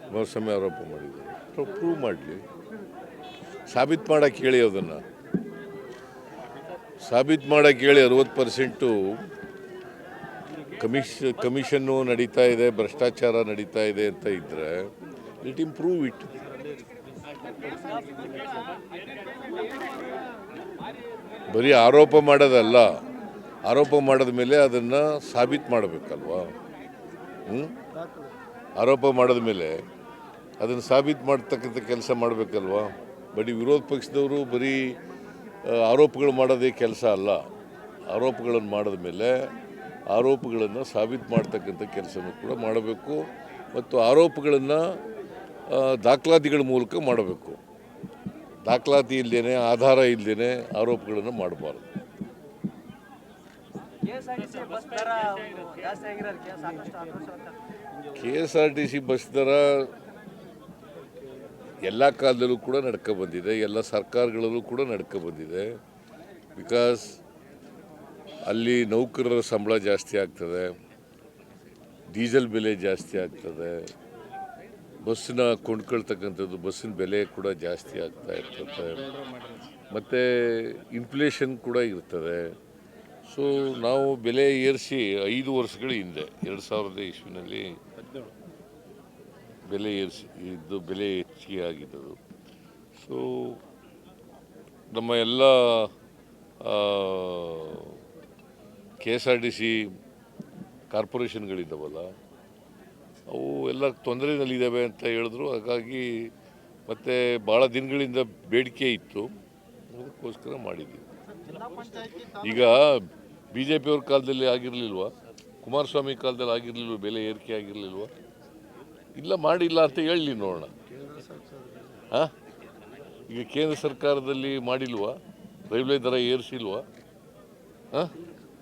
ಕುಮಾರಸ್ವಾಮಿ ಆರೋಪ ಮಾಡಿದ್ದಾರೆ. ಪ್ರೂವ್ ಮಾಡಲಿ, ಸಾಬೀತು ಮಾಡೋಕ್ಕೆ ಹೇಳಿ, ಅದನ್ನು ಸಾಬೀತು ಮಾಡೋಕ್ಕೆ ಹೇಳಿ. 60% ಕಮಿಷನ್ನು ನಡೀತಾ ಇದೆ, ಭ್ರಷ್ಟಾಚಾರ ನಡೀತಾ ಇದೆ ಅಂತ ಇದ್ದರೆ ಲೆಟ್ ಹಿಮ್ ಪ್ರೂವ್ ಇಟ್. ಬರೀ ಆರೋಪ ಮಾಡೋದಲ್ಲ, ಆರೋಪ ಮಾಡಿದ ಮೇಲೆ ಅದನ್ನು ಸಾಬೀತು ಮಾಡಬೇಕಲ್ವಾ? ಆರೋಪ ಮಾಡಿದ ಮೇಲೆ ಅದನ್ನು ಸಾಬೀತು ಮಾಡ್ತಕ್ಕಂಥ ಕೆಲಸ ಮಾಡಬೇಕಲ್ವಾ? ಬರೀ ವಿರೋಧ ಪಕ್ಷದವರು ಬರೀ ಆರೋಪಗಳು ಮಾಡೋದೇ ಕೆಲಸ ಅಲ್ಲ. ಆರೋಪಗಳನ್ನು ಮಾಡಿದ ಮೇಲೆ ಆರೋಪಗಳನ್ನು ಸಾಬೀತು ಮಾಡ್ತಕ್ಕಂಥ ಕೆಲಸನೂ ಕೂಡ ಮಾಡಬೇಕು, ಮತ್ತು ಆರೋಪಗಳನ್ನು ದಾಖಲಾತಿಗಳ ಮೂಲಕ ಮಾಡಬೇಕು. ದಾಖಲಾತಿ ಇಲ್ಲದೇ, ಆಧಾರ ಇಲ್ಲದೇ ಆರೋಪಗಳನ್ನು ಮಾಡಬಾರ್ದು. KSRTC ಬಸ್ ದರ ಎಲ್ಲ ಕಾಲದಲ್ಲೂ ಕೂಡ ನಡ್ಕೊ ಬಂದಿದೆ, ಎಲ್ಲ ಸರ್ಕಾರಗಳಲ್ಲೂ ಕೂಡ ನಡ್ಕೊ ಬಂದಿದೆ. ಬಿಕಾಸ್ ಅಲ್ಲಿ ನೌಕರರ ಸಂಬಳ ಜಾಸ್ತಿ ಆಗ್ತದೆ, ಡೀಸೆಲ್ ಬೆಲೆ ಜಾಸ್ತಿ ಆಗ್ತದೆ, ಬಸ್ಸನ್ನ ಕೊಂಡ್ಕೊಳ್ತಕ್ಕಂಥದ್ದು, ಬಸ್ಸಿನ ಬೆಲೆ ಕೂಡ ಜಾಸ್ತಿ ಆಗ್ತಾ ಇರ್ತದೆ, ಮತ್ತು ಇನ್ಫ್ಲೇಷನ್ ಕೂಡ ಇರ್ತದೆ. ಸೊ ನಾವು ಬೆಲೆ ಏರಿಸಿ 5 ವರ್ಷಗಳ ಹಿಂದೆ 2000 ಇಸ್ವಿನಲ್ಲಿ ಬೆಲೆ ಬೆಲೆ ಹೆಚ್ಚಿಗೆ ಆಗಿದ್ದದು. ಸೊ ನಮ್ಮ ಎಲ್ಲ KSRTC ಕಾರ್ಪೊರೇಷನ್ಗಳಿದ್ದಾವಲ್ಲ, ಅವು ಎಲ್ಲ ತೊಂದರೆಯಲ್ಲಿದ್ದಾವೆ ಅಂತ ಹೇಳಿದ್ರು. ಹಾಗಾಗಿ ಮತ್ತು ಭಾಳ ದಿನಗಳಿಂದ ಬೇಡಿಕೆ ಇತ್ತು, ಅದಕ್ಕೋಸ್ಕರ ಮಾಡಿದ್ವಿ. ಈಗ BJP ಅವ್ರ ಕಾಲದಲ್ಲಿ ಆಗಿರಲಿಲ್ವಾ? ಕುಮಾರಸ್ವಾಮಿ ಕಾಲದಲ್ಲಿ ಆಗಿರಲಿಲ್ವ? ಬೆಲೆ ಏರಿಕೆ ಆಗಿರಲಿಲ್ವಾ? ಇಲ್ಲ, ಮಾಡಿಲ್ಲ ಅಂತ ಹೇಳಲಿ ನೋಡೋಣ. ಹಾಂ, ಈಗ ಕೇಂದ್ರ ಸರ್ಕಾರದಲ್ಲಿ ಮಾಡಿಲ್ವಾ? ರೈಲ್ವೆ ದರ ಏರಿಸಿಲ್ವಾ? ಹಾಂ,